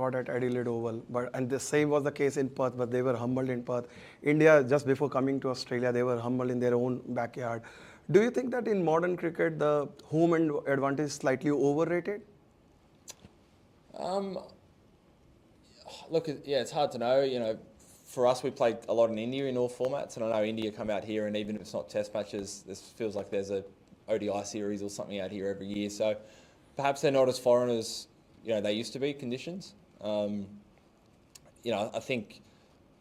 thought at Adelaide Oval, and the same was the case in Perth, but they were humbled in Perth. India, just before coming to Australia, they were humbled in their own backyard. Do you think that in modern cricket, the home advantage is slightly overrated? Look, yeah, it's hard to know. You know, for us, we played a lot in India in all formats, and I know India come out here, and even if it's not Test matches, this feels like there's a ODI series or something out here every year. So perhaps they're not as foreign as they used to be conditions. I think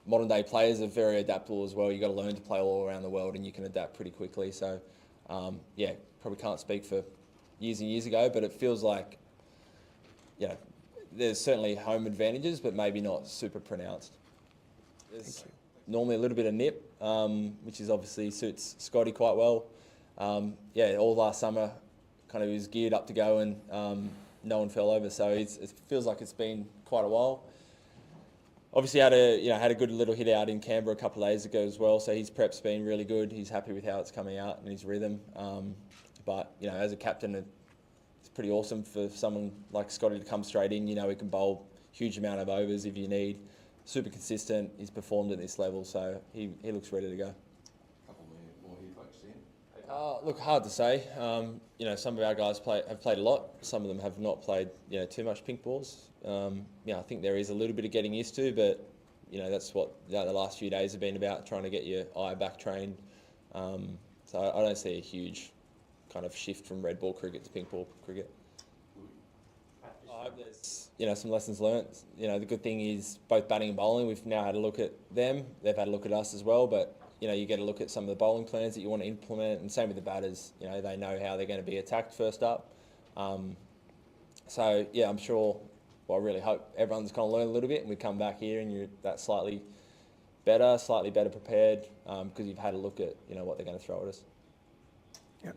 modern day players are very adaptable as well. You've got to learn to play all around the world, and you can adapt pretty quickly. So probably can't speak for years and years ago, but it feels like there's certainly home advantages, but maybe not super pronounced. There's normally a little bit of nip, which is obviously suits Scotty quite well. All last summer, kind of he was geared up to go, and no one fell over. So it feels like it's been quite a while. Obviously had a good little hit out in Canberra a couple of days ago as well. So his prep's been really good. He's happy with how it's coming out and his rhythm. But as a captain, it's pretty awesome for someone like Scotty to come straight in. He can bowl huge amount of overs if you need. Super consistent. He's performed at this level, so he looks ready to go. Couple more here folks in. Look, hard to say. Some of our guys have played a lot. Some of them have not played too much pink balls. I think there is a little bit of getting used to, but that's what the last few days have been about, trying to get your eye back trained. So I don't see a huge kind of shift from red ball cricket to pink ball cricket. I hope there's some lessons learnt. The good thing is both batting and bowling, we've now had a look at them. They've had a look at us as well, but you get a look at some of the bowling plans that you want to implement, and same with the batters. They know how they're going to be attacked first up. I'm sure. Well, I really hope everyone's going to learn a little bit, and we come back here and you're that slightly better prepared because you've had a look at what they're going to throw at us. Yeah.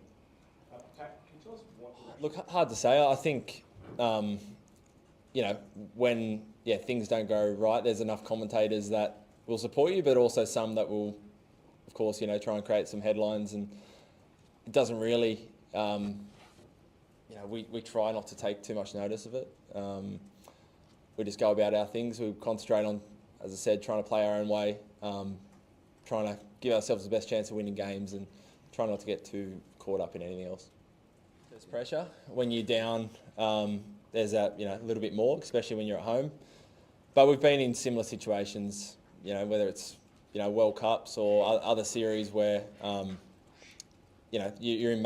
Can you tell us what? Look, hard to say. I think when things don't go right, there's enough commentators that will support you, but also some that will, of course, try and create some headlines, and it doesn't really. We try not to take too much notice of it. We just go about our things. We concentrate on, as I said, trying to play our own way, trying to give ourselves the best chance of winning games, and try not to get too caught up in anything else. There's pressure when you're down. There's that a little bit more, especially when you're at home. But we've been in similar situations, whether it's World Cups or other series where you're in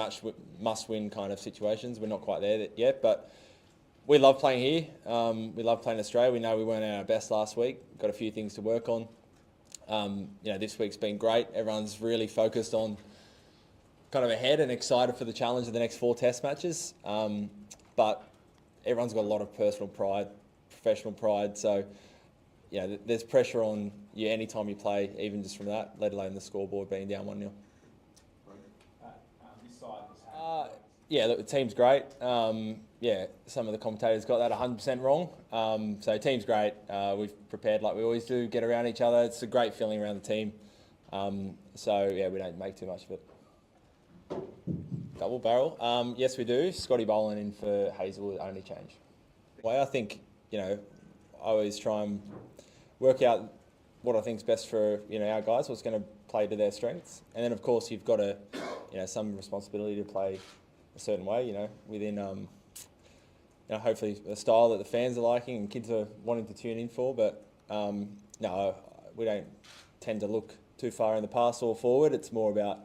must-win kind of situations. We're not quite there yet, but we love playing here. We love playing Australia. We know we weren't at our best last week. Got a few things to work on. This week's been great. Everyone's really focused on kind of ahead and excited for the challenge of the next 4 Test matches. But everyone's got a lot of personal pride, professional pride. So, there's pressure on you any time you play, even just from that, let alone the scoreboard being down 1-0. This side Look, the team's great. Some of the commentators got that 100% wrong. So team's great. We've prepared like we always do, get around each other. It's a great feeling around the team. We don't make too much of it. Double barrel? Yes, we do. Scotty bowling in for Hazelwood, only change. Well, I think, I always try and work out what I think's best for, our guys, what's going to play to their strengths. And then, of course, you've got to, some responsibility to play a certain way, within, hopefully a style that the fans are liking and kids are wanting to tune in for. But, no, we don't tend to look too far in the past or forward. It's more about